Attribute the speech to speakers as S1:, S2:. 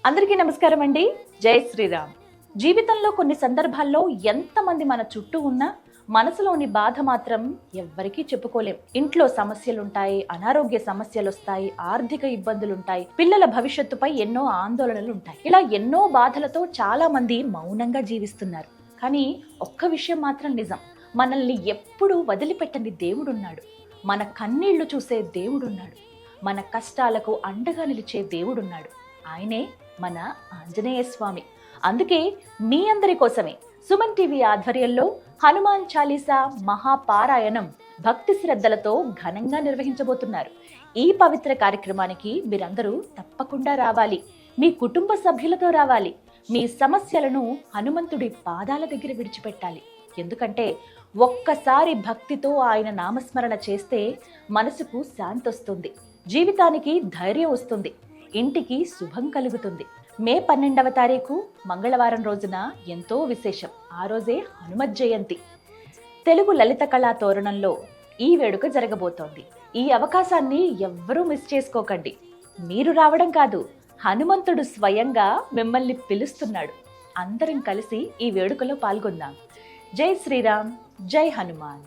S1: అందరికీ నమస్కారం అండి. జై శ్రీరామ్. జీవితంలో కొన్ని సందర్భాల్లో ఎంతమంది మన చుట్టూ ఉన్నా మనసులోని బాధ మాత్రం ఎవ్వరికీ చెప్పుకోలేం. ఇంట్లో సమస్యలుంటాయి, అనారోగ్య సమస్యలు వస్తాయి, ఆర్థిక ఇబ్బందులుంటాయి, పిల్లల భవిష్యత్తుపై ఎన్నో ఆందోళనలు ఉంటాయి. ఇలా ఎన్నో బాధలతో చాలా మంది మౌనంగా జీవిస్తున్నారు. కానీ ఒక్క విషయం మాత్రం నిజం, మనల్ని ఎప్పుడూ వదిలిపెట్టని దేవుడున్నాడు. మన కన్నీళ్లు చూసే దేవుడున్నాడు. మన కష్టాలకు అండగా నిలిచే దేవుడున్నాడు. ఆయనే మన ఆంజనేయ స్వామి. అందుకే మీ అందరి కోసమే సుమన్ టీవీ ఆధ్వర్యంలో హనుమాన్ చాలీసా మహాపారాయణం భక్తి శ్రద్ధలతో ఘనంగా నిర్వహించబోతున్నారు. ఈ పవిత్ర కార్యక్రమానికి మీరందరూ తప్పకుండా రావాలి. మీ కుటుంబ సభ్యులతో రావాలి. మీ సమస్యలను హనుమంతుడి పాదాల దగ్గర విడిచిపెట్టాలి. ఎందుకంటే ఒక్కసారి భక్తితో ఆయన నామస్మరణ చేస్తే మనసుకు శాంతి వస్తుంది, జీవితానికి ధైర్యం వస్తుంది, ఇంటికి శుభం కలుగుతుంది. మే 12వ తారీఖు మంగళవారం రోజున ఎంతో విశేషం. ఆ రోజే హనుమత్ జయంతి. తెలుగు లలిత కళా తోరణంలో ఈ వేడుక జరగబోతోంది. ఈ అవకాశాన్ని ఎవ్వరూ మిస్ చేసుకోకండి. మీరు రావడం కాదు, హనుమంతుడు స్వయంగా మిమ్మల్ని పిలుస్తున్నాడు. అందరం కలిసి ఈ వేడుకలో పాల్గొందాం. జై శ్రీరామ్, జై హనుమాన్.